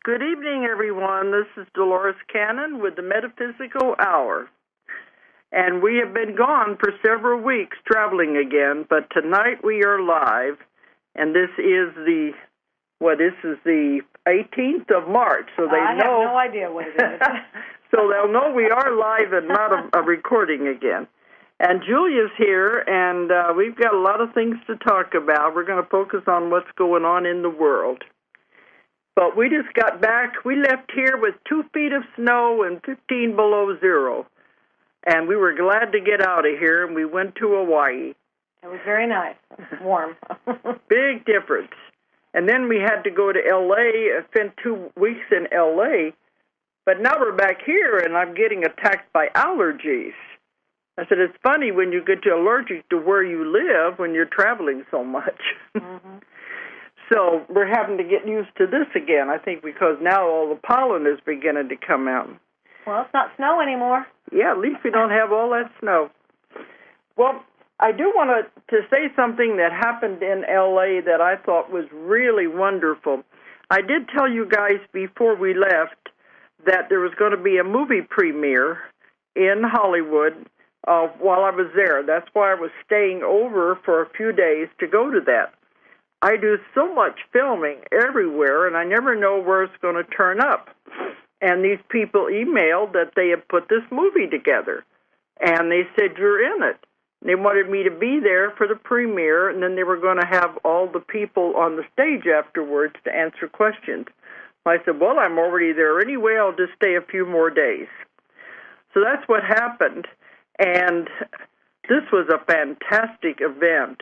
Good evening, everyone. This is Dolores Cannon with the Metaphysical Hour. And we have been gone for several weeks traveling again, but tonight we are live. And this is the 18th of March, so they know. I have no idea what it is. So they'll know we are live and not a recording again. And Julia's here, and we've got a lot of things to talk about. We're going to focus on what's going on in the world. But we just got back. We left here with 2 feet of snow and 15 below zero. And we were glad to get out of here, and we went to Hawaii. It was very nice. Warm. Big difference. And then we had to go to L.A., spend 2 weeks in L.A., but now we're back here, and I'm getting attacked by allergies. I said, it's funny when you get allergic to where you live when you're traveling so much. Mm-hmm. So we're having to get used to this again, I think, because now all the pollen is beginning to come out. Well, it's not snow anymore. Yeah, at least we don't have all that snow. Well, I do want to say something that happened in L.A. that I thought was really wonderful. I did tell you guys before we left that there was going to be a movie premiere in Hollywood while I was there. That's why I was staying over for a few days to go to that. I do so much filming everywhere, and I never know where it's going to turn up. And these people emailed that they had put this movie together, and they said, you're in it. And they wanted me to be there for the premiere, and then they were going to have all the people on the stage afterwards to answer questions. I said, well, I'm already there anyway. I'll just stay a few more days. So that's what happened, and this was a fantastic event.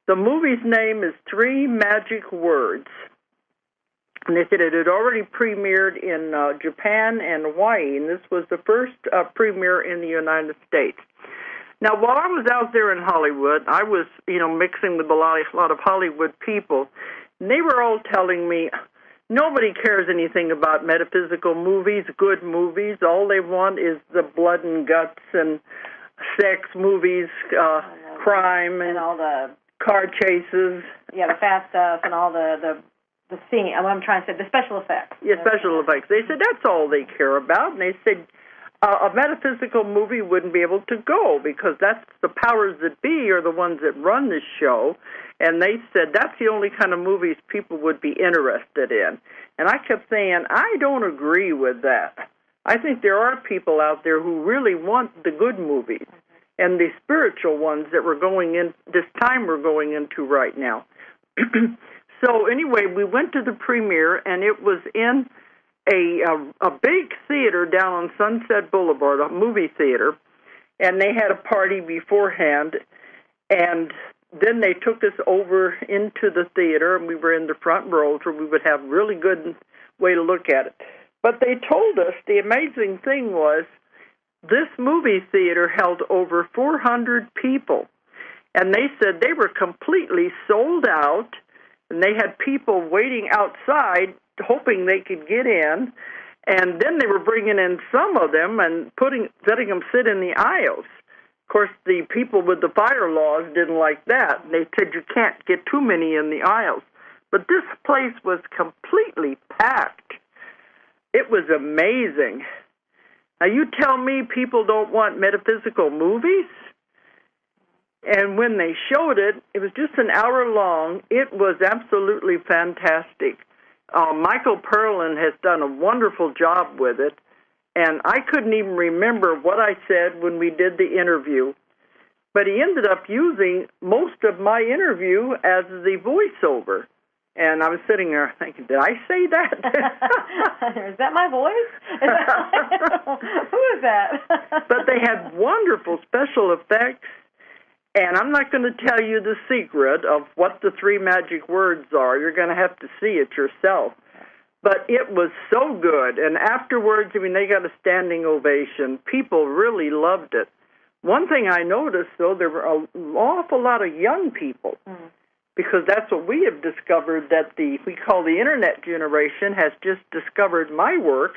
The movie's name is 3 Magic Words. And they said it had already premiered in Japan and Hawaii, and this was the first premiere in the United States. Now, while I was out there in Hollywood, I was, mixing with a lot of Hollywood people, and they were all telling me, nobody cares anything about metaphysical movies, good movies. All they want is the blood and guts and sex movies, crime, and all the car chases. Yeah, the fast stuff and all the scene. I'm trying to say the special effects. Yeah, special effects. They said that's all they care about. And they said a metaphysical movie wouldn't be able to go because that's the powers that be are the ones that run this show. And they said that's the only kind of movies people would be interested in. And I kept saying, I don't agree with that. I think there are people out there who really want the good movies. And the spiritual ones that we're going in, this time we're going into right now. So anyway, we went to the premiere, and it was in a big theater down on Sunset Boulevard, a movie theater, and they had a party beforehand, and then they took us over into the theater, and we were in the front rows where we would have really good way to look at it. But they told us the amazing thing was, this movie theater held over 400 people, and they said they were completely sold out, and they had people waiting outside hoping they could get in, and then they were bringing in some of them and letting them sit in the aisles. Of course, the people with the fire laws didn't like that. They said you can't get too many in the aisles. But this place was completely packed. It was amazing. Now, you tell me people don't want metaphysical movies? And when they showed it, it was just an hour long. It was absolutely fantastic. Michael Perlin has done a wonderful job with it, and I couldn't even remember what I said when we did the interview. But he ended up using most of my interview as the voiceover. And I was sitting there thinking, did I say that? Is that my voice? Who is that? But they had wonderful special effects. And I'm not going to tell you the secret of what the 3 magic words are. You're going to have to see it yourself. But it was so good. And afterwards, they got a standing ovation. People really loved it. One thing I noticed, though, there were an awful lot of young people. Because that's what we have discovered, that we call the Internet generation has just discovered my work.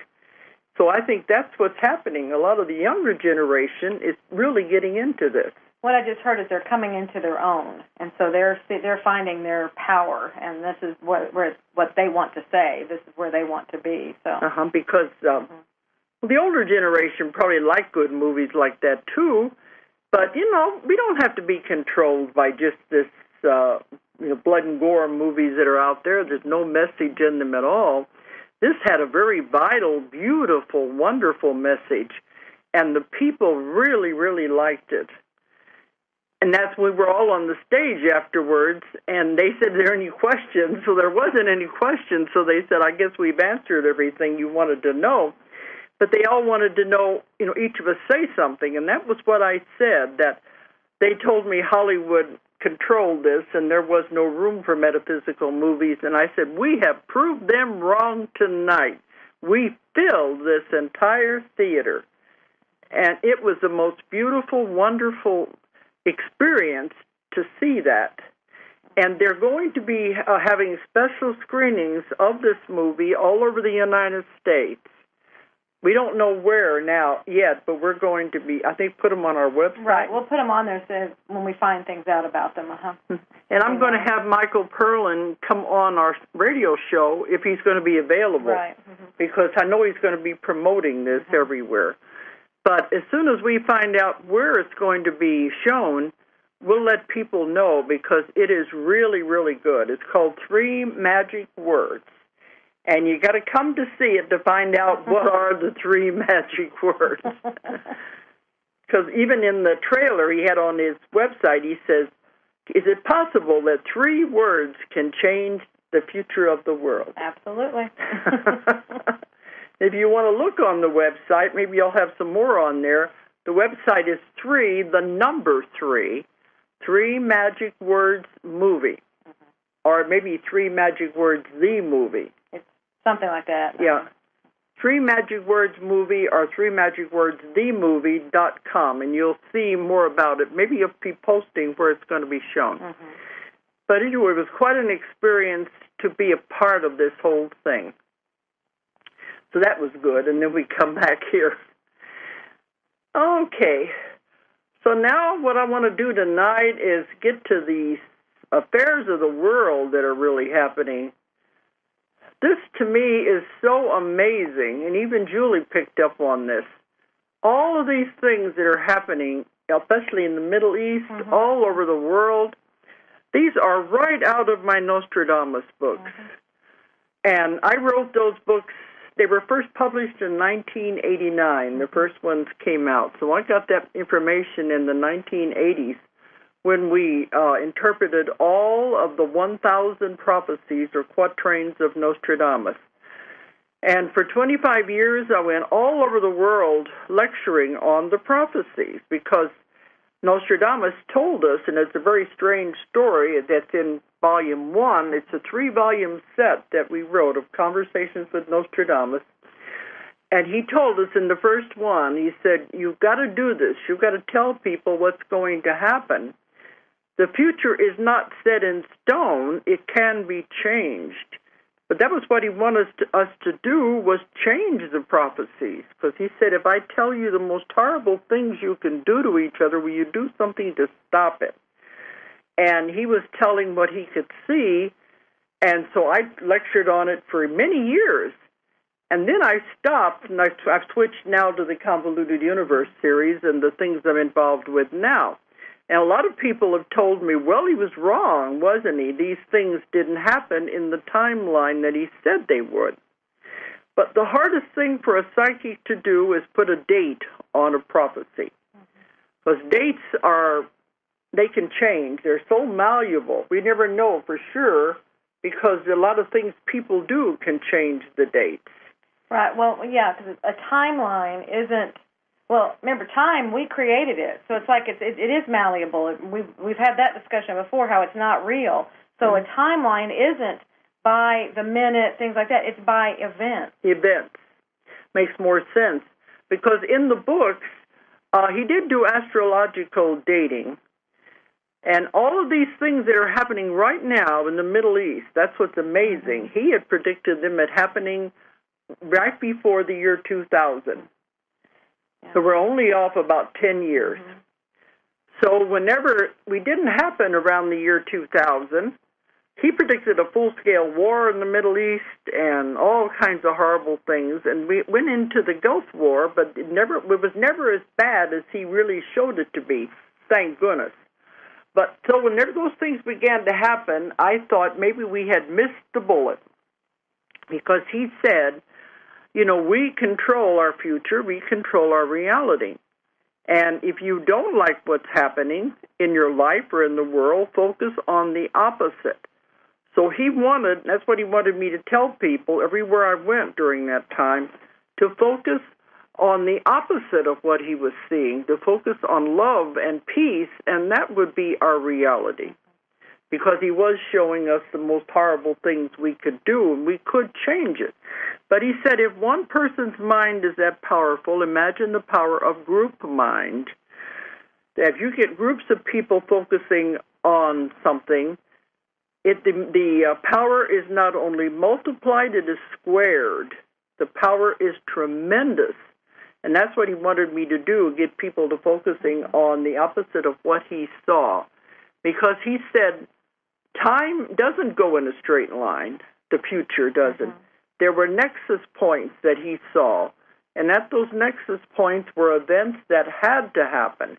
So I think that's what's happening. A lot of the younger generation is really getting into this. what I just heard is they're coming into their own, and so they're finding their power, and this is what they want to say. This is where they want to be. So because the older generation probably like good movies like that too, but we don't have to be controlled by just this blood and gore movies that are out there. There's no message in them at all. This had a very vital, beautiful, wonderful message, and the people really, really liked it. And that's when we were all on the stage afterwards, and they said, "Are there any questions?" So there wasn't any questions, so they said, "I guess we've answered everything you wanted to know." But they all wanted to know, each of us say something, and that was what I said, that they told me Hollywood controlled this and there was no room for metaphysical movies, and I said, "We have proved them wrong tonight. We filled this entire theater." And it was the most beautiful, wonderful experience to see that. And they're going to be having special screenings of this movie all over the United States. We don't know where now yet, but we're going to be, I think, put them on our website. Right, we'll put them on there so when we find things out about them. And I'm going to have Michael Perlin come on our radio show if he's going to be available. Right. Because I know he's going to be promoting this everywhere. But as soon as we find out where it's going to be shown, we'll let people know, because it is really, really good. It's called 3 Magic Words. And you got to come to see it to find out what are the 3 magic words. Because even in the trailer he had on his website, he says, "Is it possible that 3 words can change the future of the world?" Absolutely. If you want to look on the website, maybe I'll have some more on there. The website is 3, the number 3, 3 Magic Words Movie. Or maybe 3 Magic Words The Movie. It's something like that. Yeah. 3 Magic Words Movie or 3magicwordsthemovie.com, and you'll see more about it. Maybe you'll be posting where it's going to be shown. But anyway, it was quite an experience to be a part of this whole thing. So that was good, and then we come back here. Okay. So now what I want to do tonight is get to the affairs of the world that are really happening. This, to me, is so amazing, and even Julie picked up on this. All of these things that are happening, especially in the Middle East, all over the world, these are right out of my Nostradamus books. And I wrote those books. They were first published in 1989. The first ones came out. So I got that information in the 1980s when we interpreted all of the 1,000 prophecies or quatrains of Nostradamus. And for 25 years, I went all over the world lecturing on the prophecies, because Nostradamus told us, and it's a very strange story that's in Volume 1. It's a 3-volume set that we wrote of conversations with Nostradamus. And he told us in the first one, he said, "You've got to do this. You've got to tell people what's going to happen. The future is not set in stone. It can be changed." But that was what he wanted us to do, was change the prophecies. Because he said, if I tell you the most horrible things you can do to each other, will you do something to stop it? And he was telling what he could see, and so I lectured on it for many years. And then I stopped, and I've switched now to the Convoluted Universe series and the things I'm involved with now. And a lot of people have told me, well, he was wrong, wasn't he? These things didn't happen in the timeline that he said they would. But the hardest thing for a psychic to do is put a date on a prophecy. Because dates they can change. They're so malleable. We never know for sure, because a lot of things people do can change the dates. Right. Well, yeah, because a timeline isn't. Well, remember, time, we created it, so it's like it is malleable. We've had that discussion before, how it's not real. So a timeline isn't by the minute, things like that. It's by events. Events. Makes more sense. Because in the books, he did do astrological dating. And all of these things that are happening right now in the Middle East, that's what's amazing. He had predicted them as happening right before the year 2000. So we're only off about 10 years. So whenever we didn't happen around the year 2000, he predicted a full-scale war in the Middle East and all kinds of horrible things. And we went into the Gulf War, but it was never as bad as he really showed it to be, thank goodness. But so whenever those things began to happen, I thought maybe we had missed the bullet, because he said, you know, we control our future, we control our reality. And if you don't like what's happening in your life or in the world, focus on the opposite. So that's what he wanted me to tell people everywhere I went during that time, to focus on the opposite of what he was seeing, to focus on love and peace, and that would be our reality. Because he was showing us the most horrible things we could do, and we could change it. But he said, if one person's mind is that powerful, imagine the power of group mind. If you get groups of people focusing on something, the power is not only multiplied, it is squared. The power is tremendous. And that's what he wanted me to do, get people to focusing on the opposite of what he saw. Because he said, time doesn't go in a straight line. The future doesn't. Mm-hmm. There were nexus points that he saw, and at those nexus points were events that had to happen.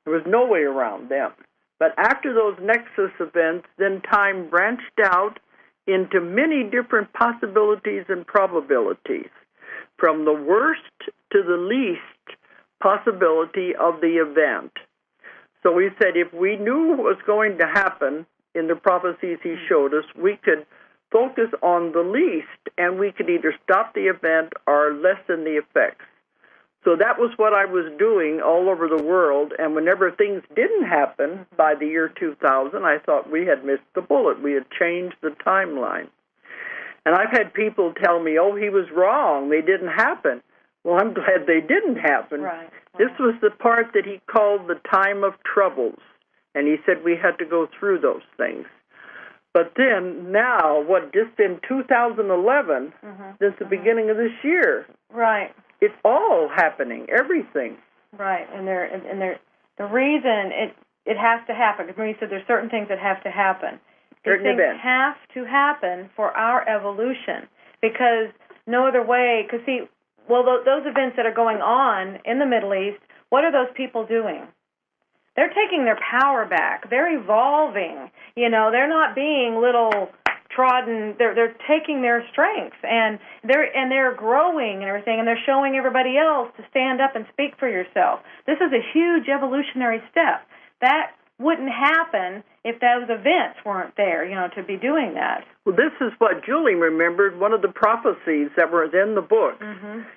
There was no way around them. But after those nexus events, then time branched out into many different possibilities and probabilities, from the worst to the least possibility of the event. So he said if we knew what was going to happen in the prophecies he showed us, we could focus on the least, and we could either stop the event or lessen the effects. So that was what I was doing all over the world, and whenever things didn't happen by the year 2000, I thought we had missed the bullet. We had changed the timeline. And I've had people tell me, oh, he was wrong. They didn't happen. Well, I'm glad they didn't happen. Right. This was the part that he called the time of troubles, and he said we had to go through those things. But then now, just in 2011, since the beginning of this year, right, it's all happening, everything. Right, and the reason it has to happen, because when you said there's certain things that have to happen. These things have to happen for our evolution, because no other way, because those events that are going on in the Middle East, what are those people doing? They're taking their power back. They're evolving. You know, they're not being little trodden. They're taking their strengths, and they're growing and everything, and they're showing everybody else to stand up and speak for yourself. This is a huge evolutionary step. That wouldn't happen if those events weren't there, to be doing that. Well, this is what Julie remembered. One of the prophecies that were in the book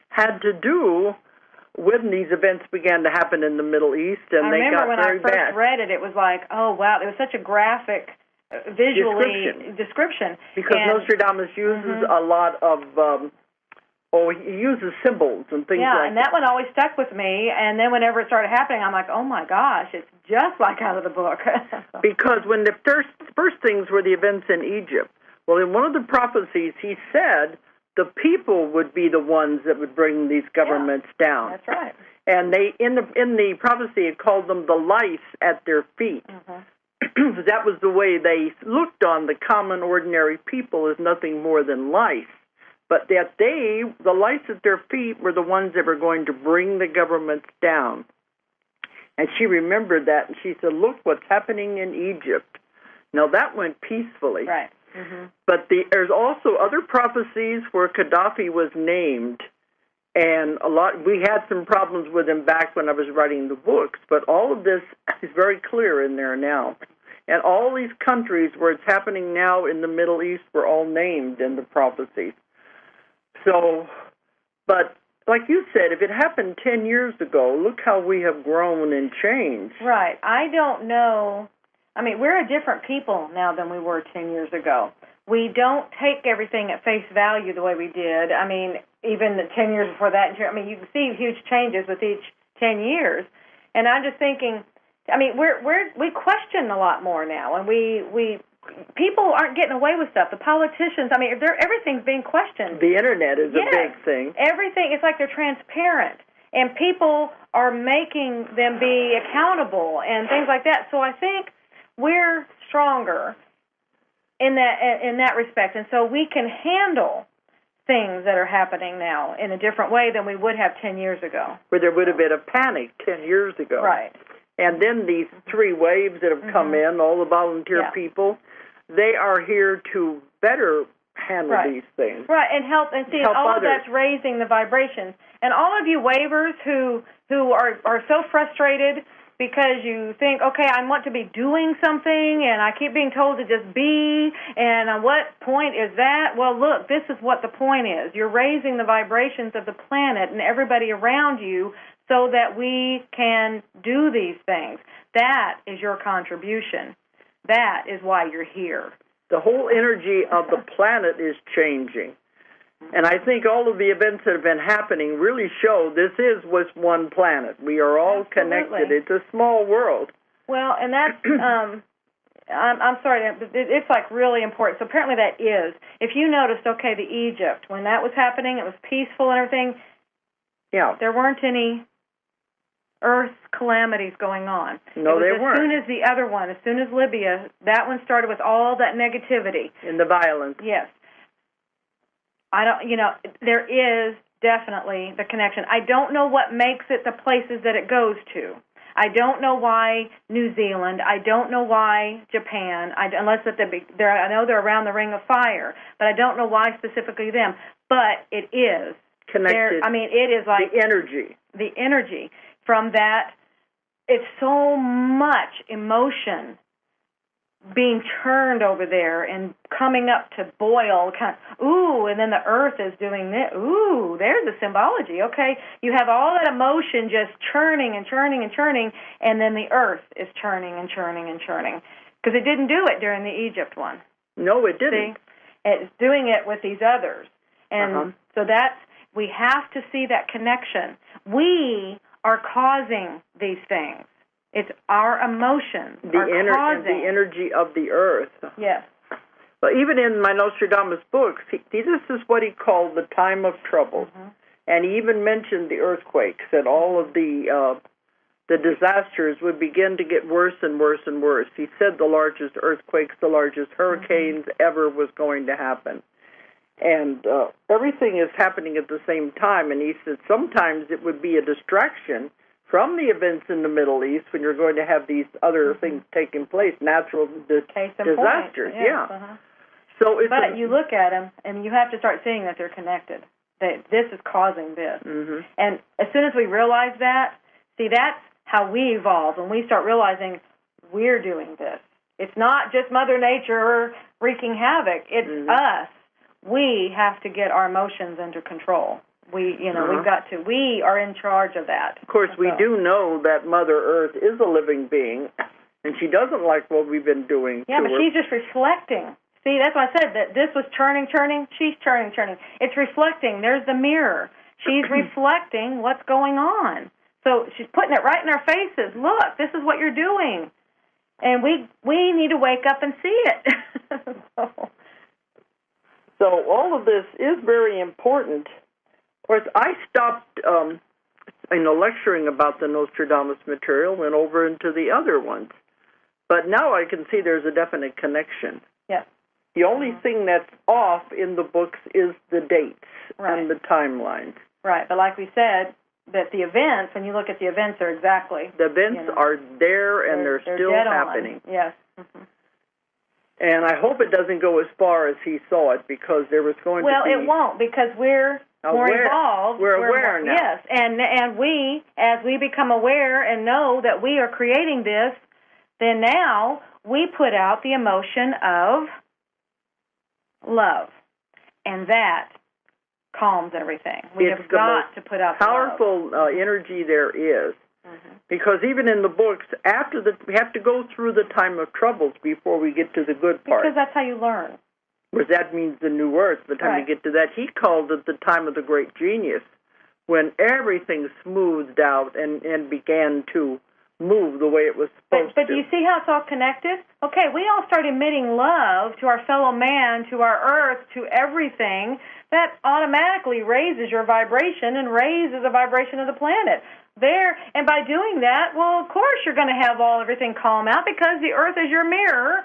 had to do when these events began to happen in the Middle East, and they got very bad. I remember when I first read it, it was like, oh, wow, it was such a graphic description. Because Nostradamus uses a lot of, he uses symbols and things like that. Yeah, and that one always stuck with me, and then whenever it started happening, I'm like, oh, my gosh, it's just like out of the book. Because when the first things were the events in Egypt, well, in one of the prophecies, he said the people would be the ones that would bring these governments down. That's right. And they, in the prophecy, it called them the lice at their feet. That was the way they looked on the common, ordinary people as nothing more than lice. But that the lice at their feet, were the ones that were going to bring the governments down. And she remembered that, and she said, look what's happening in Egypt. Now, that went peacefully. Right. But there's also other prophecies where Gaddafi was named, and we had some problems with him back when I was writing the books, but all of this is very clear in there now. And all these countries where it's happening now in the Middle East were all named in the prophecies. So, but like you said, if it happened 10 years ago, look how we have grown and changed. Right. I don't know. I mean, we're a different people now than we were 10 years ago. We don't take everything at face value the way we did. I mean, even the 10 years before that, I mean, you can see huge changes with each 10 years. And I'm just thinking, I mean, we question a lot more now, and people aren't getting away with stuff. The politicians, I mean, everything's being questioned. The Internet is a big thing. Everything, it's like they're transparent. and people are making them be accountable and things like that. So I think we're stronger in that respect, and so we can handle things that are happening now in a different way than we would have 10 years ago. Where there would have been a panic 10 years ago. Right. And then these 3 waves that have come in, all the volunteer people, they are here to better handle these things. Right, and help all others. Of that's raising the vibrations. And all of you waivers who are so frustrated because you think, okay, I want to be doing something, and I keep being told to just be, and what point is that? Well, look, this is what the point is. You're raising the vibrations of the planet and everybody around you so that we can do these things. That is your contribution. That is why you're here. The whole energy of the planet is changing. And I think all of the events that have been happening really show this was one planet. We are all connected. It's a small world. Well, and that's, I'm sorry, it's like really important. So apparently that is. If you noticed, okay, the Egypt, when that was happening, it was peaceful and everything. Yeah. There weren't any earth calamities going on. No, they weren't. As soon as the other one, as soon as Libya, that one started with all that negativity. And the violence. Yes. There is definitely the connection. I don't know what makes it the places that it goes to. I don't know why New Zealand. I don't know why Japan. I know they're around the Ring of Fire, but I don't know why specifically them. But it is connected. It is like the energy. The energy from that. It's so much emotion being churned over there and coming up to boil, and then the earth is doing this. Ooh, there's the symbology. Okay, you have all that emotion just churning and churning and churning, and then the earth is churning and churning and churning. Because it didn't do it during the Egypt one. No, it didn't. See? It's doing it with these others. And so we have to see that connection. We are causing these things. It's our emotions causing the energy of the earth. Yes. But even in my Nostradamus books, this is what he called the time of trouble. And he even mentioned the earthquakes, and all of the disasters would begin to get worse and worse and worse. He said the largest earthquakes, the largest hurricanes ever was going to happen. And everything is happening at the same time. And he said sometimes it would be a distraction from the events in the Middle East when you're going to have these other things taking place, natural disasters. But you look at them, and you have to start seeing that they're connected, that this is causing this. And as soon as we realize that, that's how we evolve, when we start realizing we're doing this. It's not just Mother Nature wreaking havoc. It's us. We have to get our emotions under control. We are in charge of that. Of course, we do know that Mother Earth is a living being, and she doesn't like what we've been doing to her. But she's just reflecting. See, that's why I said that this was churning. She's churning. It's reflecting. There's the mirror. She's reflecting what's going on. So she's putting it right in our faces. Look, this is what you're doing. And we need to wake up and see it. So all of this is very important. Of course, I stopped lecturing about the Nostradamus material, went over into the other ones. But now I can see there's a definite connection. Yes. The only thing that's off in the books is the dates and the timelines. Right, but like we said, that the events, when you look at the events, are exactly. The events are there and they're still happening. Yes. And I hope it doesn't go as far as he saw it, because there was going to be... Well, it won't, because we're more evolved. We're aware now. Yes, and we, as we become aware and know that we are creating this, then now we put out the emotion of love. And that calms everything. We have got to put out the powerful energy there is. Because even in the books, we have to go through the time of troubles before we get to the good part. Because that's how you learn. Because that means the new earth. By the time you get to that, he called it the time of the great genius, when everything smoothed out and began to move the way it was supposed But to. do you see how it's all connected? Okay, we all start emitting love to our fellow man, to our earth, to everything. That automatically raises your vibration and raises the vibration of the planet. And by doing that, well, of course you're going to have everything calm out because the earth is your mirror.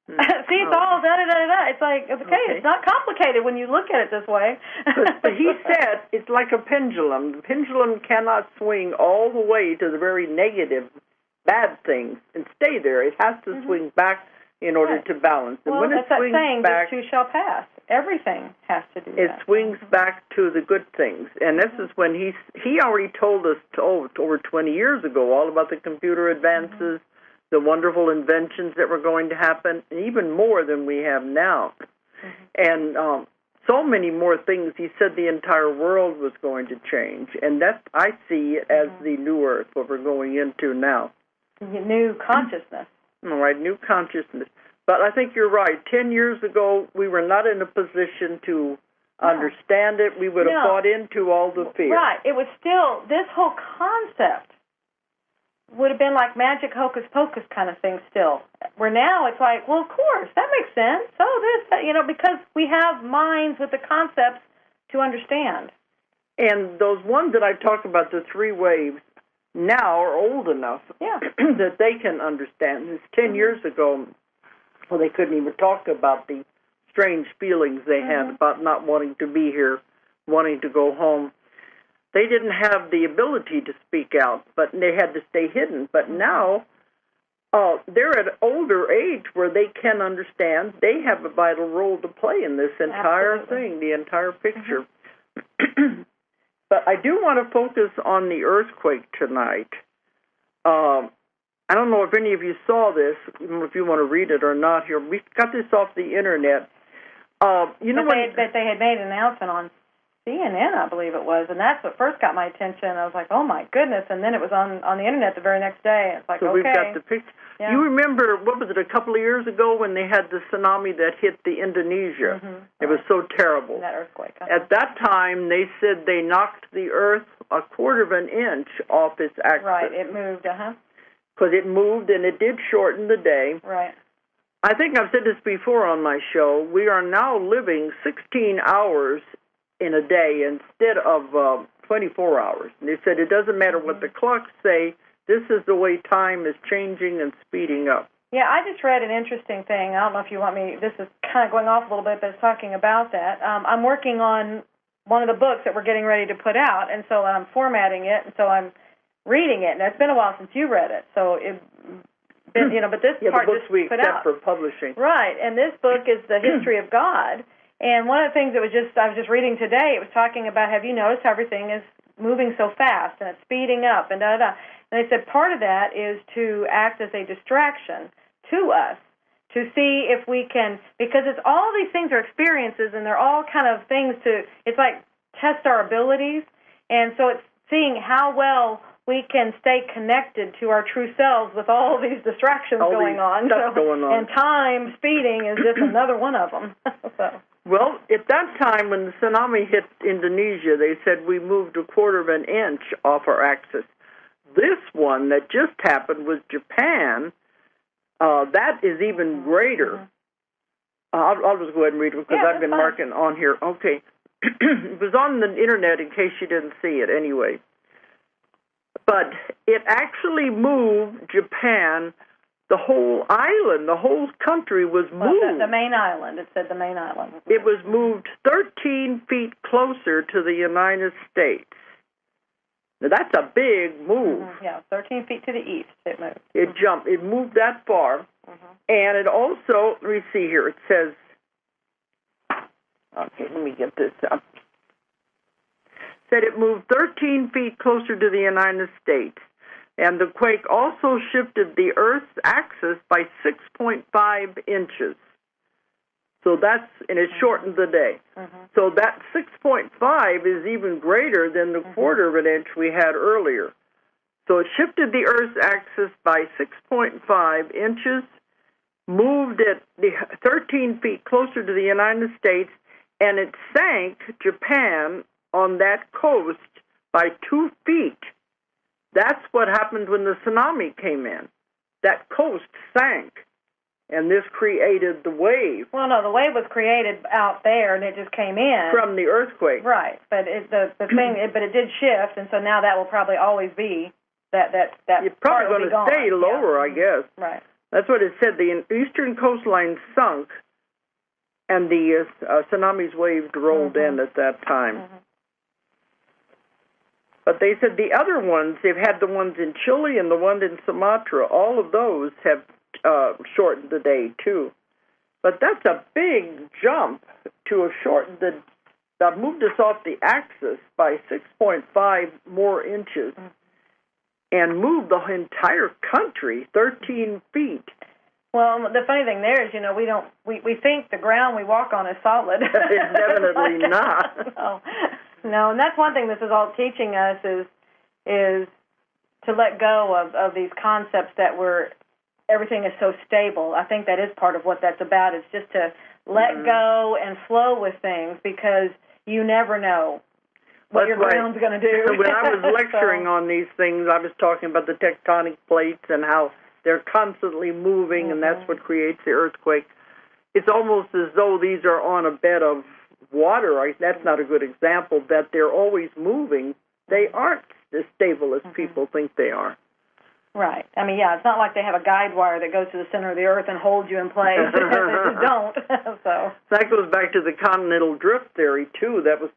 See, it's all da-da-da-da-da. It's like, okay, it's not complicated when you look at it this way. But he said it's like a pendulum. The pendulum cannot swing all the way to the very negative, bad things and stay there. It has to swing back in order to balance. And when it swings back, this too shall pass. Everything has to do that. It swings back to the good things. And this is when he already told us over 20 years ago all about the computer advances, the wonderful inventions that were going to happen, and even more than we have now. And so many more things. He said the entire world was going to change. And that I see as the new earth, what we're going into now. New consciousness. All right, new consciousness. But I think you're right. 10 years ago, we were not in a position to understand it. We would have bought into all the fear. Right. It was still, this whole concept would have been like magic hocus pocus kind of thing still. Where now it's like, well, of course, that makes sense. Because we have minds with the concepts to understand. And those ones that I talk about, the 3 waves, now are old enough that they can understand. It's 10 years ago, well, they couldn't even talk about the strange feelings they had about not wanting to be here, wanting to go home. They didn't have the ability to speak out, but they had to stay hidden. But now they're at an older age where they can understand. They have a vital role to play in this entire thing, the entire picture. But I do want to focus on the earthquake tonight. I don't know if any of you saw this, if you want to read it or not here. We got this off the Internet. That they had made an announcement on CNN, I believe it was, and that's what first got my attention. I was like, oh, my goodness, and then it was on the Internet the very next day. It's like, so we've got the picture. Yeah. You remember, what was it, a couple of years ago when they had the tsunami that hit the Indonesia? It was so terrible. And that earthquake. At that time, they said they knocked the earth a quarter of an inch off its axis. Right, it moved, Because it moved, and it did shorten the day. Right. I think I've said this before on my show. We are now living 16 hours in a day instead of 24 hours. And they said it doesn't matter what the clocks say. This is the way time is changing and speeding up. Yeah, I just read an interesting thing. I don't know if you want me, this is kind of going off a little bit, but it's talking about that. I'm working on one of the books that we're getting ready to put out, and so I'm formatting it, and so I'm reading it. And it's been a while since you read it, so but this part the books just we put accept out for publishing. Right, and this book is the history of God. And one of the things that I was just reading today, it was talking about, have you noticed how everything is moving so fast and it's speeding up and da-da-da. And they said part of that is to act as a distraction to us, to see if we can, because it's all these things are experiences and they're all kind of things it's like test our abilities. And so it's seeing how well we can stay connected to our true selves with all these distractions going on. And time speeding is just another one of them. Well, at that time when the tsunami hit Indonesia, they said we moved a quarter of an inch off our axis. This one that just happened was Japan. That is even greater. I'll just go ahead and read it because I've been marking on here. Okay. It was on the Internet in case you didn't see it anyway. But it actually moved Japan. The whole island, the whole country was moved. The main island. It said the main island. It was moved 13 feet closer to the United States. Now, that's a big move. 13 feet to the east it moved. It jumped. It moved that far. And it also, let me see here, it says, okay, let me get this up. Said it moved 13 feet closer to the United States. And the quake also shifted the Earth's axis by 6.5 inches. So and it shortened the day. So that 6.5 is even greater than the quarter of an inch we had earlier. So it shifted the Earth's axis by 6.5 inches, moved it 13 feet closer to the United States, and it sank Japan on that coast by 2 feet. That's what happened when the tsunami came in. That coast sank, and this created the wave. Well, no, the wave was created out there, and it just came in from the earthquake. Right, but it did shift, and so now that will probably always be that. It's probably going to stay lower, I guess. Right. That's what it said. The eastern coastline sunk, and the tsunami's waves rolled in at that time. Mm-hmm. But they said the other ones, they've had the ones in Chile and the one in Sumatra, all of those have shortened the day, too. But that's a big jump to have shortened moved us off the axis by 6.5 more inches and moved the entire country 13 feet. Well, the funny thing there is, we think the ground we walk on is solid. It's definitely not. No, and that's one thing this is all teaching us is to let go of these concepts that everything is so stable. I think that is part of what that's about. It's just to let go and flow with things, because you never know what your ground's going to do. When I was lecturing on these things, I was talking about the tectonic plates and how they're constantly moving, and that's what creates the earthquake. It's almost as though these are on a bed of water. That's not a good example, that they're always moving. They aren't as stable as people think they are. Right. I mean, yeah, it's not like they have a guide wire that goes to the center of the earth and holds you in place. They just don't. So that goes back to the continental drift theory, too. That was,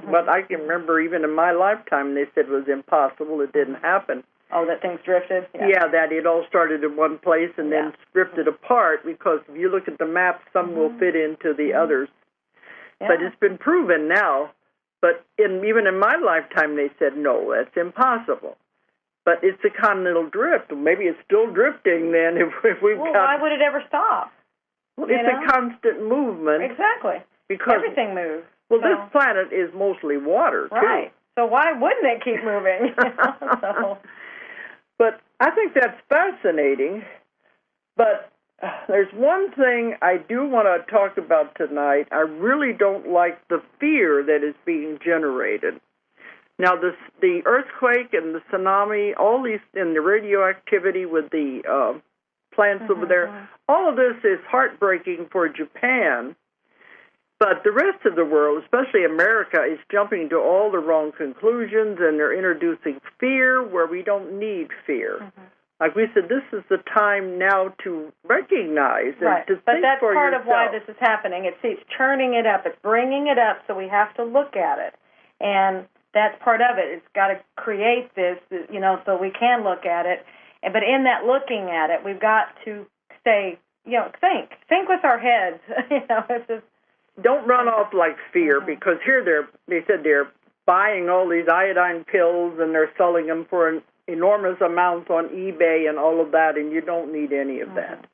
what I can remember even in my lifetime, they said was impossible. It didn't happen. Oh, that things drifted? Yeah, that it all started in one place and then drifted apart, because if you look at the map, some will fit into the others. Yeah. But it's been proven now. But even in my lifetime, they said, no, that's impossible. But it's a continental drift. Maybe it's still drifting then if we've got... why would it ever stop? Well, it's a constant movement. Exactly. Because everything moves. Well, this planet is mostly water, too. Right. So why wouldn't it keep moving? But I think that's fascinating. But there's one thing I do want to talk about tonight. I really don't like the fear that is being generated. Now, the earthquake and the tsunami, all these, and the radioactivity with the plants over there, all of this is heartbreaking for Japan. But the rest of the world, especially America, is jumping to all the wrong conclusions, and they're introducing fear where we don't need fear. Like we said, this is the time now to recognize and to think for yourself. But that's part of why this is happening. It's churning it up. It's bringing it up, so we have to look at it. And that's part of it. It's got to create this, so we can look at it. But in that looking at it, we've got to stay, think with our heads. It's just, don't run off like fear, because here they said they're buying all these iodine pills and they're selling them for an enormous amounts on eBay and all of that, and you don't need any of that.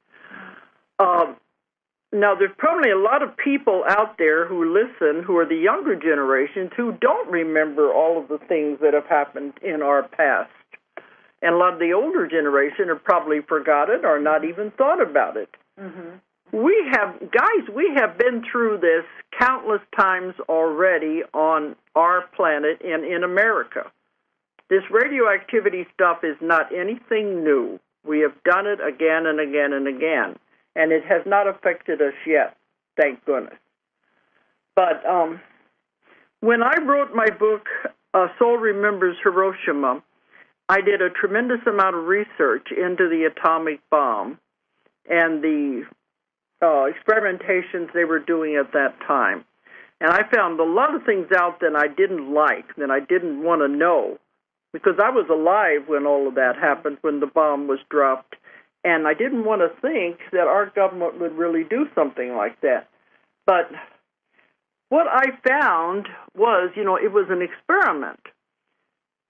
Now, there's probably a lot of people out there who listen, who are the younger generations, who don't remember all of the things that have happened in our past. And a lot of the older generation have probably forgot it or not even thought about it. We have been through this countless times already on our planet and in America. This radioactivity stuff is not anything new. We have done it again and again and again, and it has not affected us yet, thank goodness. But when I wrote my book, Soul Remembers Hiroshima, I did a tremendous amount of research into the atomic bomb and the experimentations they were doing at that time. And I found a lot of things out that I didn't like, that I didn't want to know, because I was alive when all of that happened, when the bomb was dropped, and I didn't want to think that our government would really do something like that. But what I found was, it was an experiment.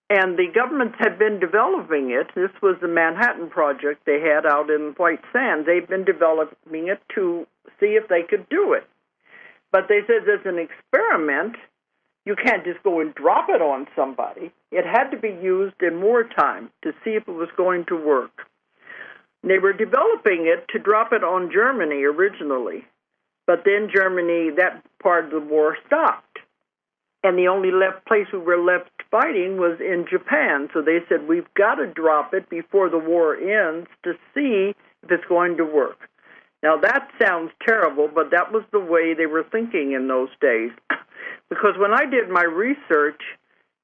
And the governments had been developing it. This was the Manhattan Project they had out in White Sands. They'd been developing it to see if they could do it. But they said as an experiment, you can't just go and drop it on somebody. It had to be used in wartime to see if it was going to work. They were developing it to drop it on Germany originally. But then Germany, that part of the war stopped. And the only place we were left fighting was in Japan. So they said, we've got to drop it before the war ends to see if it's going to work. Now, that sounds terrible, but that was the way they were thinking in those days. Because when I did my research,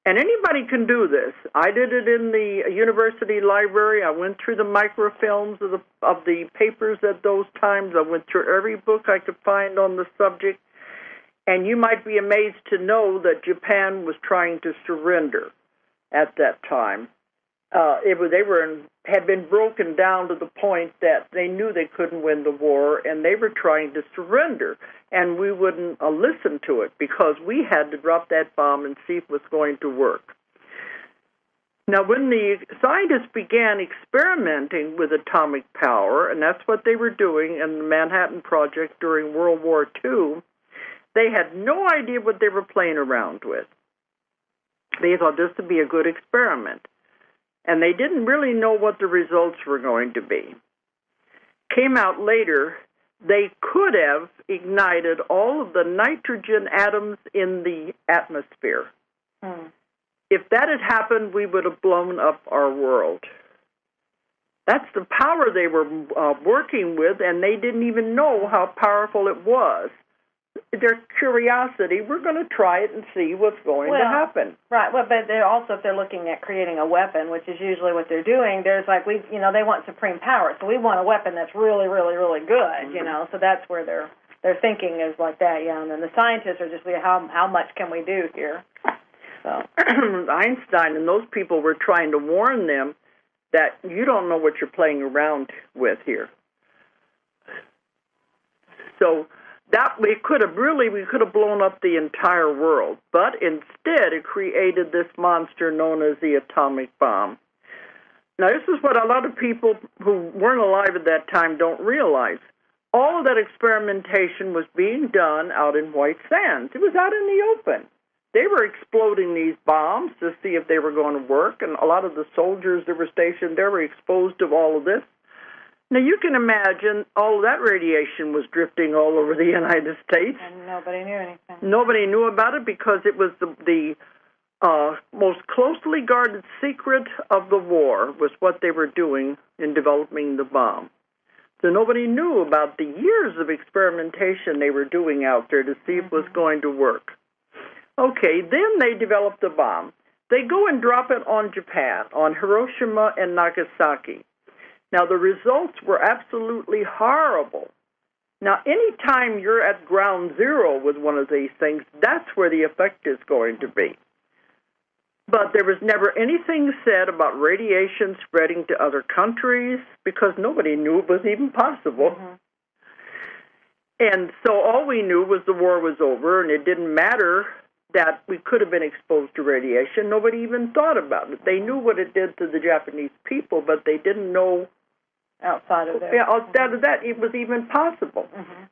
and anybody can do this. I did it in the university library. I went through the microfilms of the papers at those times. I went through every book I could find on the subject. And you might be amazed to know that Japan was trying to surrender at that time. Had been broken down to the point that they knew they couldn't win the war, and they were trying to surrender. And we wouldn't listen to it because we had to drop that bomb and see if it was going to work. Now, when the scientists began experimenting with atomic power, and that's what they were doing in the Manhattan Project during World War II, they had no idea what they were playing around with. They thought this would be a good experiment. And they didn't really know what the results were going to be. Came out later, they could have ignited all of the nitrogen atoms in the atmosphere. If that had happened, we would have blown up our world. That's the power they were working with, and they didn't even know how powerful it was. Their curiosity, we're going to try it and see what's going to happen. Right. Well, but they're also, if they're looking at creating a weapon, which is usually what they're doing, there's like, they want supreme power. So we want a weapon that's really, really, really good, So that's where their thinking is like that, And then the scientists are just, how much can we do here? So Einstein and those people were trying to warn them that you don't know what you're playing around with here. So that we could have blown up the entire world, but instead it created this monster known as the atomic bomb. Now, this is what a lot of people who weren't alive at that time don't realize. All of that experimentation was being done out in White Sands. It was out in the open. They were exploding these bombs to see if they were going to work, and a lot of the soldiers that were stationed there were exposed to all of this. Now, you can imagine all of that radiation was drifting all over the United States. And nobody knew anything. Nobody knew about it because it was the most closely guarded secret of the war was what they were doing in developing the bomb. So nobody knew about the years of experimentation they were doing out there to see if it was going to work. Okay, then they developed the bomb. They go and drop it on Japan, on Hiroshima and Nagasaki. Now, the results were absolutely horrible. Now, any time you're at ground zero with one of these things, that's where the effect is going to be. But there was never anything said about radiation spreading to other countries because nobody knew it was even possible. And so all we knew was the war was over, and it didn't matter that we could have been exposed to radiation. Nobody even thought about it. They knew what it did to the Japanese people, but they didn't know outside of that. Yeah, outside of that, it was even possible.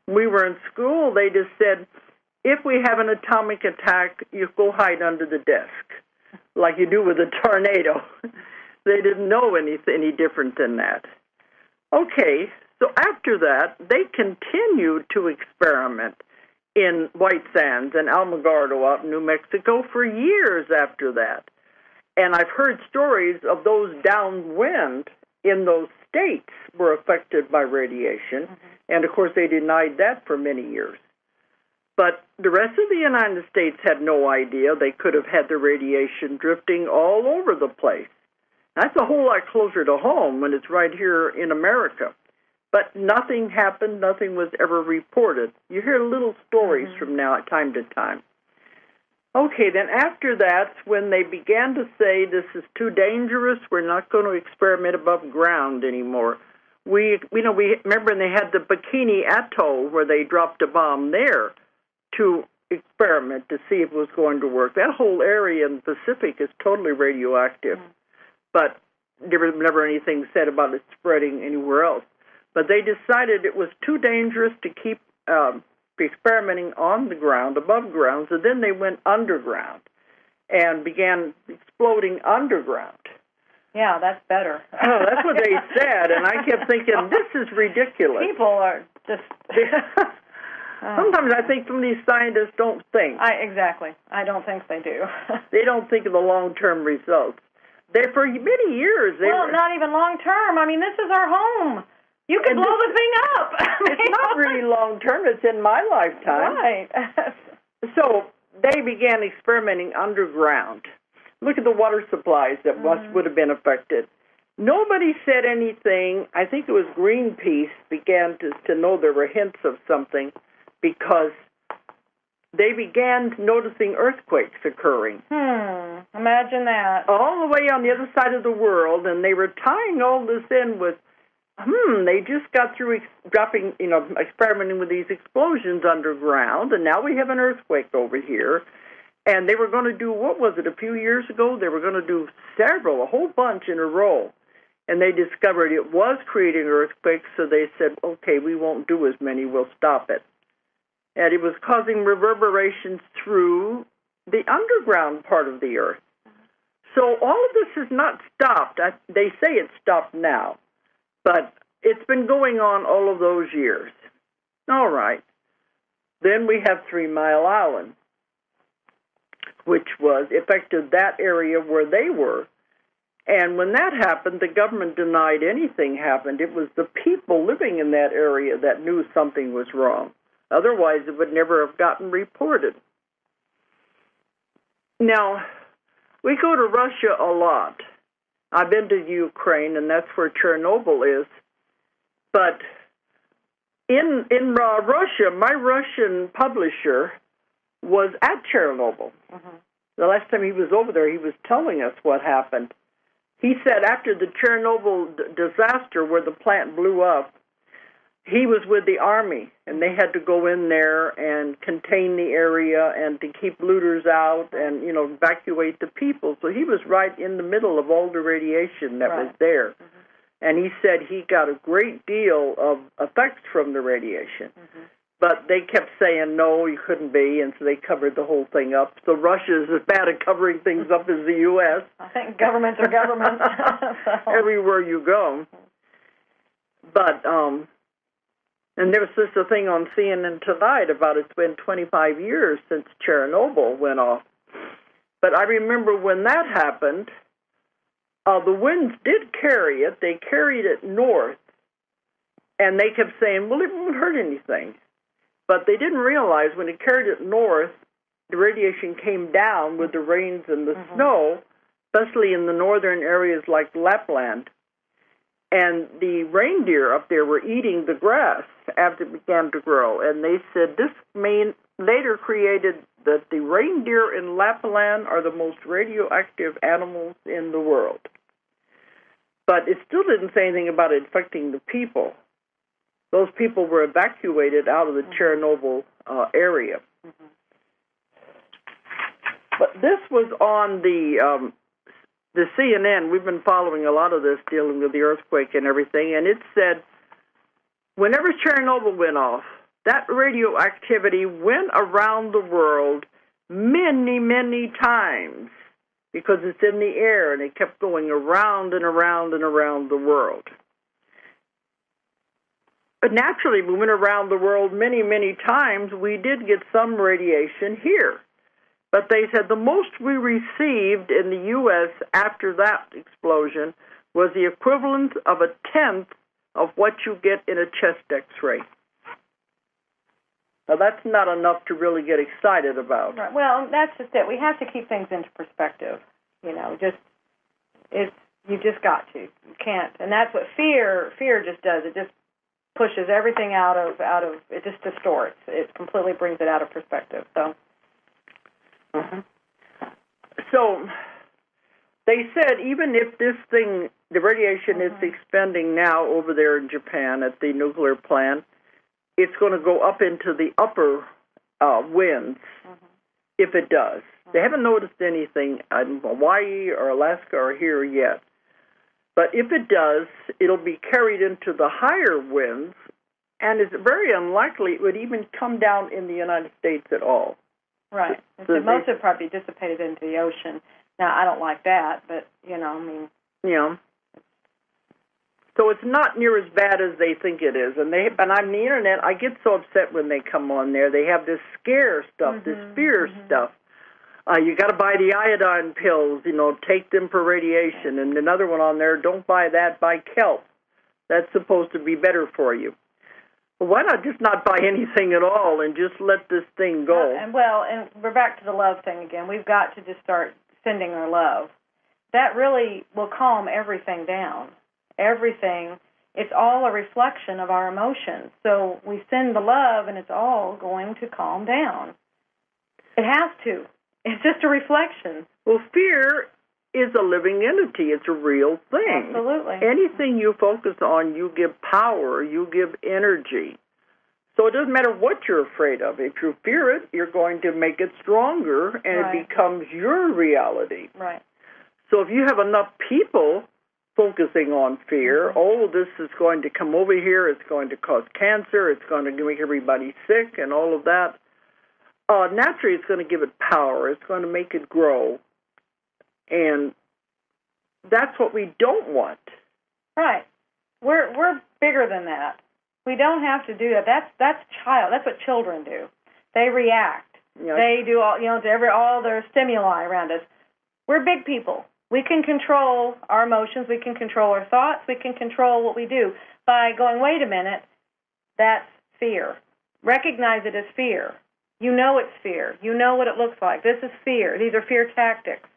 We were in school, they just said, if we have an atomic attack, you go hide under the desk, like you do with a tornado. They didn't know any different than that. Okay, so after that, they continued to experiment in White Sands and Alamogordo out in New Mexico for years after that. And I've heard stories of those downwind in those states were affected by radiation, and of course they denied that for many years. But the rest of the United States had no idea they could have had the radiation drifting all over the place. That's a whole lot closer to home when it's right here in America. But nothing happened, nothing was ever reported. You hear little stories from time to time. Okay, then after that, when they began to say this is too dangerous, we're not going to experiment above ground anymore. We remember they had the Bikini Atoll where they dropped a bomb there to experiment to see if it was going to work. That whole area in the Pacific is totally radioactive, but there was never anything said about it spreading anywhere else. But they decided it was too dangerous to keep experimenting on the ground, above ground, so then they went underground and began exploding underground. Yeah, that's better. That's what they said, and I kept thinking, this is ridiculous. People are just... Sometimes I think some of these scientists don't think. Exactly. I don't think they do. They don't think of the long-term results. For many years, not even long-term. I mean, this is our home. You can blow the thing up. It's not really long-term. It's in my lifetime. Right. So they began experimenting underground. Look at the water supplies that would have been affected. Nobody said anything. I think it was Greenpeace began to know there were hints of something because they began noticing earthquakes occurring. Imagine that. All the way on the other side of the world, and they were tying all this in with, they just got through experimenting with these explosions underground, and now we have an earthquake over here. And they were going to do, what was it, a few years ago? They were going to do a whole bunch in a row. And they discovered it was creating earthquakes, so they said, okay, we won't do as many, we'll stop it. And it was causing reverberations through the underground part of the earth. So all of this has not stopped. They say it's stopped now, but it's been going on all of those years. All right. Then we have 3 Mile Island, which affected that area where they were. And when that happened, the government denied anything happened. It was the people living in that area that knew something was wrong. Otherwise, it would never have gotten reported. Now, we go to Russia a lot. I've been to Ukraine, and that's where Chernobyl is. But in Russia, my Russian publisher was at Chernobyl. The last time he was over there, he was telling us what happened. He said after the Chernobyl disaster where the plant blew up, he was with the army, and they had to go in there and contain the area and to keep looters out and, evacuate the people. So he was right in the middle of all the radiation that was there. And he said he got a great deal of effects from the radiation. But they kept saying, no, you couldn't be, and so they covered the whole thing up. So Russia is as bad at covering things up as the U.S. I think governments are governments. Everywhere you go. But, and there was just a thing on CNN tonight about it's been 25 years since Chernobyl went off. But I remember when that happened, the winds did carry it. They carried it north, and they kept saying, well, it won't hurt anything. But they didn't realize when it carried it north, the radiation came down with the rains and the snow, especially in the northern areas like Lapland. And the reindeer up there were eating the grass after it began to grow. And they said this later created that the reindeer in Lapland are the most radioactive animals in the world. But it still didn't say anything about it affecting the people. Those people were evacuated out of the Chernobyl area. But this was on the CNN. We've been following a lot of this, dealing with the earthquake and everything, and it said whenever Chernobyl went off, that radioactivity went around the world many, many times because it's in the air, and it kept going around and around and around the world. But naturally, we went around the world many, many times. We did get some radiation here. But they said the most we received in the U.S. after that explosion was the equivalent of 1/10 of what you get in a chest X-ray. Now, that's not enough to really get excited about. Right. Well, that's just it. We have to keep things into perspective. You just got to. You can't. And that's what fear just does. It just pushes everything out of it, just distorts. It completely brings it out of perspective. So So they said even if this thing, the radiation is expanding now over there in Japan at the nuclear plant, it's going to go up into the upper winds if it does. They haven't noticed anything in Hawaii or Alaska or here yet. But if it does, it'll be carried into the higher winds, and it's very unlikely it would even come down in the United States at all. Right. So most of it probably dissipated into the ocean. Now, I don't like that, but, Yeah. So it's not near as bad as they think it is. And on the internet, I get so upset when they come on there. They have this scare stuff, this fear stuff. You got to buy the iodine pills, take them for radiation. And another one on there, don't buy that, buy kelp. That's supposed to be better for you. Well, why not just not buy anything at all and just let this thing go? And we're back to the love thing again. We've got to just start sending our love. That really will calm everything down. Everything. It's all a reflection of our emotions. So we send the love, and it's all going to calm down. It has to. It's just a reflection. Well, fear is a living entity. It's a real thing. Absolutely. Anything you focus on, you give power, you give energy. So it doesn't matter what you're afraid of. If you fear it, you're going to make it stronger, and it becomes your reality. Right. So if you have enough people focusing on fear, this is going to come over here, it's going to cause cancer, it's going to make everybody sick, and all of that, naturally it's going to give it power. It's going to make it grow. And that's what we don't want. Right. We're bigger than that. We don't have to do that. That's what children do. They react. They do all to all their stimuli around us. We're big people. We can control our emotions. We can control our thoughts. We can control what we do by going, wait a minute, that's fear. Recognize it as fear. You know it's fear. You know what it looks like. This is fear. These are fear tactics.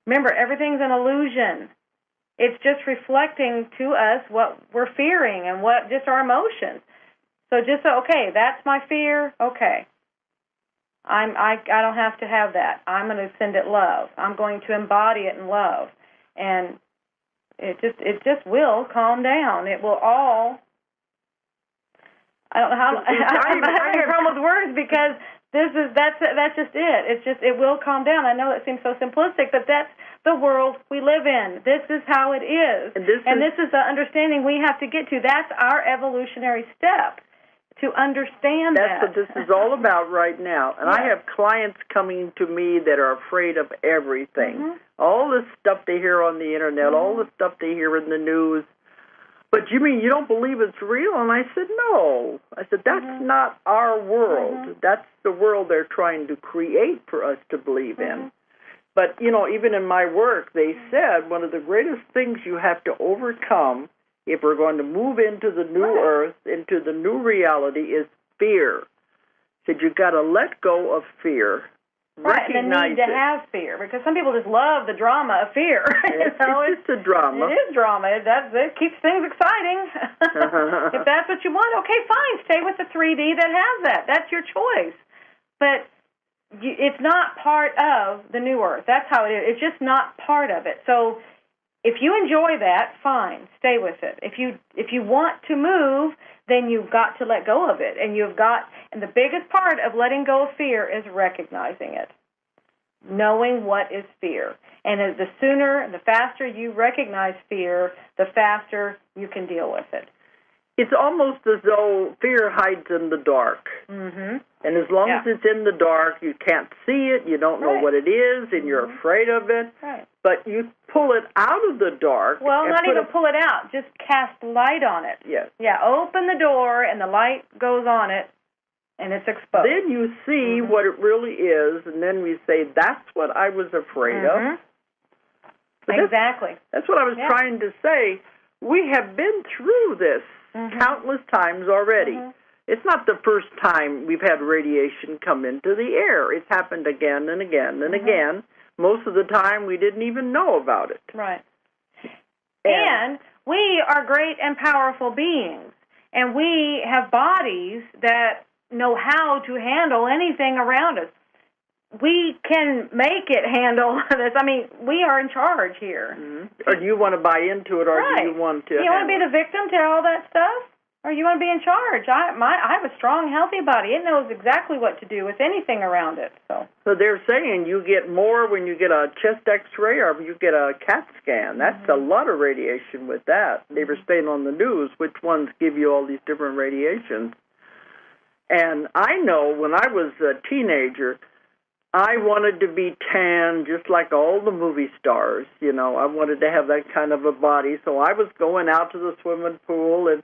Remember, everything's an illusion. It's just reflecting to us what we're fearing and what just our emotions. So just okay, that's my fear. Okay, I don't have to have that. I'm going to send it love. I'm going to embody it in love, and it just will calm down. It will all. I don't know how. I'm having a problem with words because that's just it. It will calm down. I know it seems so simplistic, but that's the world we live in. This is how it is, and this is the understanding we have to get to. That's our evolutionary step to understand that. That's what this is all about right now. And I have clients coming to me that are afraid of everything. All the stuff they hear on the internet, all the stuff they hear in the news. But you mean you don't believe it's real? And I said, no. I said, that's not our world. That's the world they're trying to create for us to believe in. But, even in my work, they said one of the greatest things you have to overcome if we're going to move into the new earth, into the new reality, is fear. Said you've got to let go of fear. Right, and the need to have fear, because some people just love the drama of fear. It's just a drama. It is drama. It keeps things exciting. If that's what you want, okay, fine. Stay with the 3D that has that. That's your choice. But it's not part of the new earth. That's how it is. It's just not part of it. So if you enjoy that, fine, stay with it. If you want to move, then you've got to let go of it. And the biggest part of letting go of fear is recognizing it, knowing what is fear. And the sooner and the faster you recognize fear, the faster you can deal with it. It's almost as though fear hides in the dark. And as long as it's in the dark, you can't see it, you don't know what it is, and you're afraid of it. Right. But you pull it out of the dark. Well, not even pull it out, just cast light on it. Yes. Yeah, open the door, and the light goes on it, and it's exposed. Then you see what it really is, and then we say, that's what I was afraid of. Exactly. That's what I was trying to say. We have been through this countless times already. It's not the first time we've had radiation come into the air. It's happened again and again and again. Most of the time we didn't even know about it. Right. And we are great and powerful beings, and we have bodies that know how to handle anything around us. We can make it handle this. I mean, we are in charge here. Or do you want to buy into it, or do you want to? You want to be the victim to all that stuff, or you want to be in charge? I have a strong, healthy body. It knows exactly what to do with anything around it. So they're saying you get more when you get a chest X-ray or you get a CAT scan. That's a lot of radiation with that. They were saying on the news which ones give you all these different radiations. And I know when I was a teenager, I wanted to be tan just like all the movie stars. You know, I wanted to have that kind of a body. So I was going out to the swimming pool and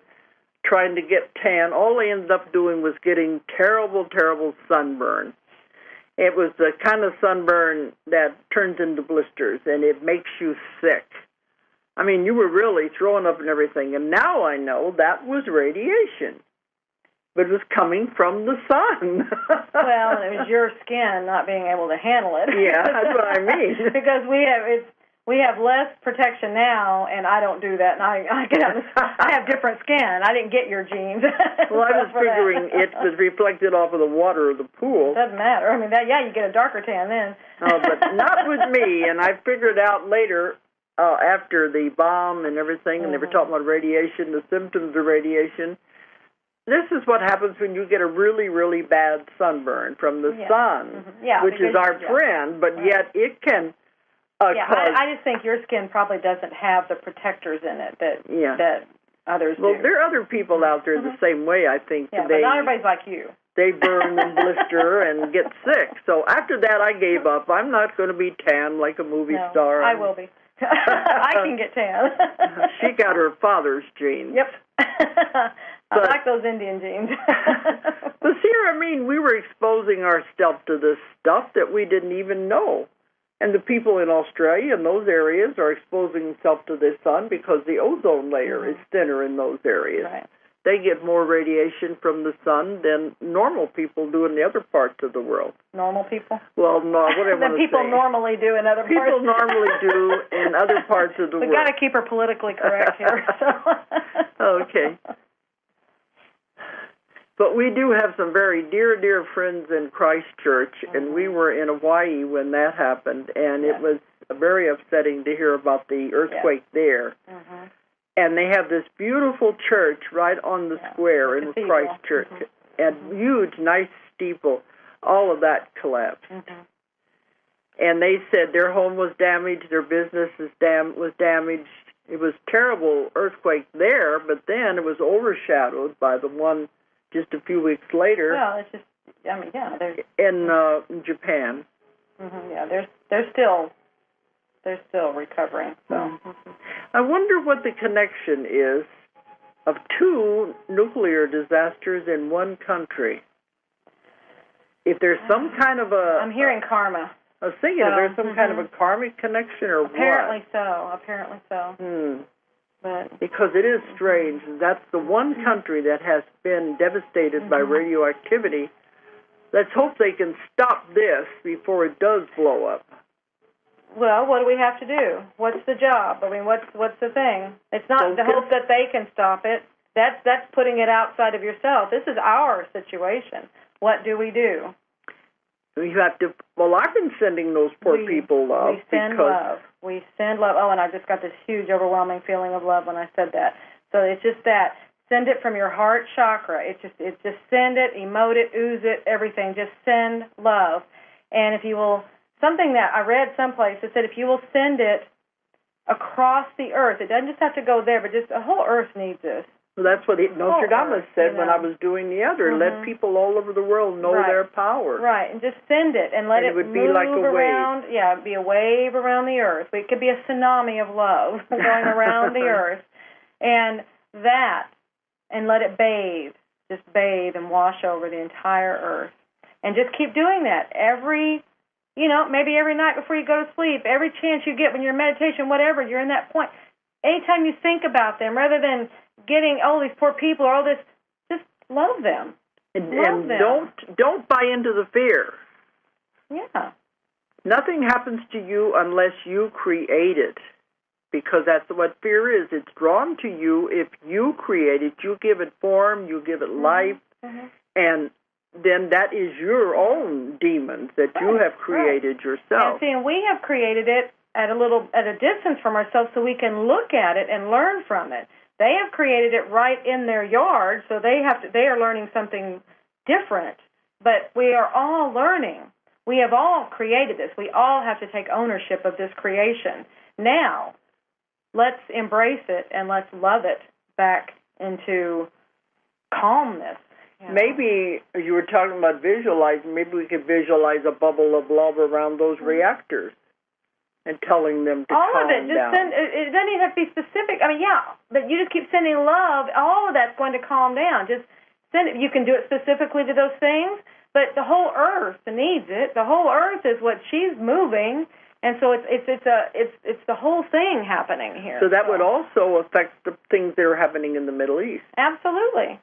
trying to get tan. All I ended up doing was getting terrible, terrible sunburn. It was the kind of sunburn that turns into blisters, and it makes you sick. I mean, you were really throwing up and everything. And now I know that was radiation. But it was coming from the sun. Well, it was your skin not being able to handle it. Yeah, that's what I mean. Because we have less protection now, and I don't do that. And I have different skin. I didn't get your genes. Well, I was figuring it was reflected off of the water of the pool. Doesn't matter. I mean, you get a darker tan then. Oh, but not with me. And I figured out later, after the bomb and everything, and they were talking about radiation, the symptoms of radiation. This is what happens when you get a really, really bad sunburn from the sun, which is our friend, but yet it can cause... I just think your skin probably doesn't have the protectors in it that others do. Well, there are other people out there the same way, I think. Yeah, but not everybody's like you. They burn and blister and get sick. So after that, I gave up. I'm not going to be tan like a movie star. I will be. I can get tan. She got her father's genes. Yep. I like those Indian genes. But see, I mean, we were exposing ourselves to this stuff that we didn't even know. And the people in Australia and those areas are exposing themselves to the sun because the ozone layer is thinner in those areas. Right. They get more radiation from the sun than normal people do in the other parts of the world. Normal people? Well, no, whatever. Than people normally do in other parts. People normally do in other parts of the world. We've got to keep her politically correct here. Okay. But we do have some very dear, dear friends in Christchurch, and we were in Hawaii when that happened, and it was very upsetting to hear about the earthquake there. And they have this beautiful church right on the square in Christchurch, and huge, nice steeple. All of that collapsed. And they said their home was damaged, their business was damaged. It was a terrible earthquake there, but then it was overshadowed by the one just a few weeks later. Well, it's just, I mean, in Japan. They're still recovering. So I wonder what the connection is of two nuclear disasters in one country. If there's some kind of a... I'm hearing karma. I was thinking if there's some kind of a karmic connection or Apparently what. Apparently so. But because it is strange. That's the one country that has been devastated by radioactivity. Let's hope they can stop this before it does blow up. Well, what do we have to do? What's the job? I mean, what's the thing? It's not to hope that they can stop it. That's putting it outside of yourself. This is our situation. What do we do? You have to. Well, I've been sending those poor people love. We send love. We send love. Oh, and I just got this huge, overwhelming feeling of love when I said that. So it's just that. Send it from your heart chakra. It's just send it, emote it, ooze it, everything. Just send love. And if you will, something that I read someplace that said if you will send it across the earth, it doesn't just have to go there, but just the whole earth needs this. Well, that's what Nostradamus said when I was doing the other. Let people all over the world know their power. Right, and just send it and let it would move be like a around. Wave. Yeah, it'd be a wave around the earth. It could be a tsunami of love going around the earth. And let it bathe. Just bathe and wash over the entire earth. And just keep doing that maybe every night before you go to sleep, every chance you get when you're in meditation, whatever, you're in that point. Anytime you think about them, rather than getting, these poor people or all this, just love them. And don't buy into the fear. Yeah. Nothing happens to you unless you create it, because that's what fear is. It's drawn to you if you create it. You give it form, you give it life, and then that is your own demons that you have created yourself. And we have created it at a distance from ourselves so we can look at it and learn from it. They have created it right in their yard, so they are learning something different. But we are all learning. We have all created this. We all have to take ownership of this creation. Now, let's embrace it and let's love it back into calmness. Maybe you were talking about visualizing. Maybe we could visualize a bubble of love around those reactors and telling them to all calm of it. Just down. it doesn't even have to be specific. I mean, but you just keep sending love. All of that's going to calm down. Just send it. You can do it specifically to those things, but the whole Earth needs it. The whole Earth is what she's moving, and so it's the whole thing happening here. So that would also affect the things that are happening in the Middle East. Absolutely.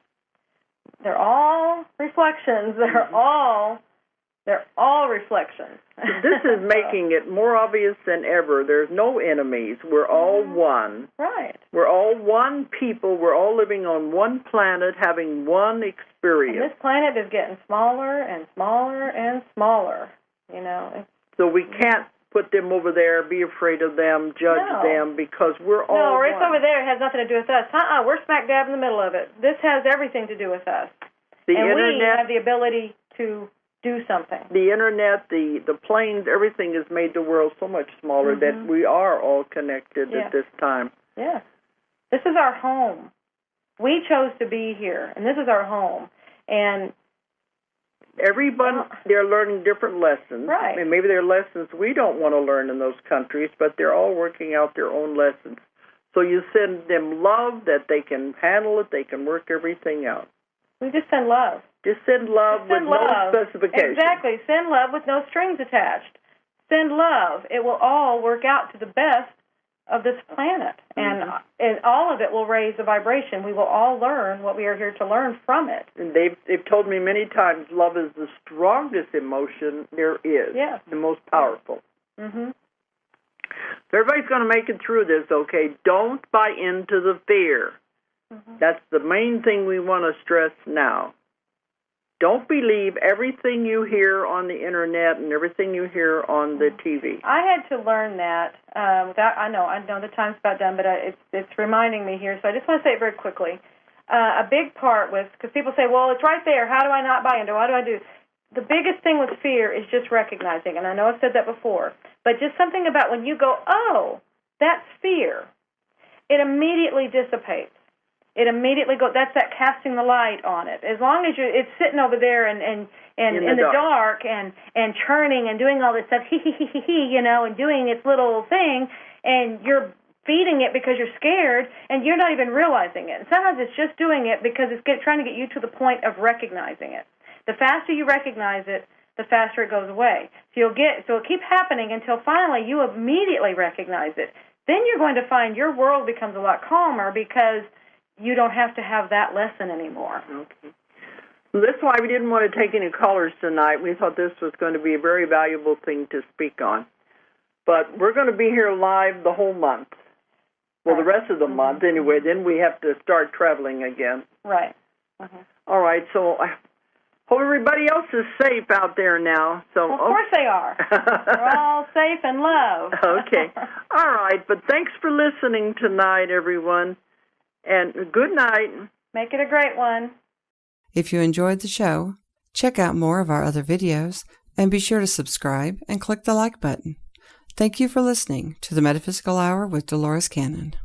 They're all reflections. They're all reflections. This is making it more obvious than ever. There's no enemies. We're all one. Right. We're all one people. We're all living on one planet, having one experience. And this planet is getting smaller and smaller and smaller. So we can't put them over there, be afraid of them, judge them, because we're all No, one. it's over there. It has nothing to do with us. We're smack dab in the middle of it. This has everything to do with us. The and Internet, we have the ability to do something. The Internet, the planes, everything has made the world so much smaller that we are all connected at this time. Yes. This is our home. We chose to be here, and this is our home. And everyone, they're learning different lessons. Right. And maybe they're lessons we don't want to learn in those countries, but they're all working out their own lessons. So you send them love that they can handle it, they can work everything out. We just send love. Just send love with no specifications. Exactly. Send love with no strings attached. Send love. It will all work out to the best of this planet. And all of it will raise the vibration. We will all learn what we are here to learn from it. And they've told me many times love is the strongest emotion there is. Yes. The most powerful. Mm-hmm. So everybody's going to make it through this, okay? Don't buy into the fear. That's the main thing we want to stress now. Don't believe everything you hear on the Internet and everything you hear on the TV. I had to learn that. I know the time's about done, but it's reminding me here, so I just want to say it very quickly. A big part was, because people say, well, it's right there. How do I not buy into it? What do I do? The biggest thing with fear is just recognizing, and I know I've said that before, but just something about when you go, oh, that's fear, it immediately dissipates. It immediately goes. That's that casting the light on it. As long as it's sitting over there and in the dark and churning and doing all this stuff, and doing its little thing, and you're feeding it because you're scared, and you're not even realizing it. And sometimes it's just doing it because it's trying to get you to the point of recognizing it. The faster you recognize it, the faster it goes away. So it keeps happening until finally you immediately recognize it. Then you're going to find your world becomes a lot calmer because you don't have to have that lesson anymore. Okay. Well, that's why we didn't want to take any callers tonight. We thought this was going to be a very valuable thing to speak on. But we're going to be here live the whole month. Well, the rest of the month anyway. Then we have to start traveling again. Right. All right. So I hope everybody else is safe out there now. So, well, of course they are. We're all safe and loved. Okay. All right. But thanks for listening tonight, everyone. And good night. Make it a great one. If you enjoyed the show, check out more of our other videos and be sure to subscribe and click the like button. Thank you for listening to the Metaphysical Hour with Dolores Cannon.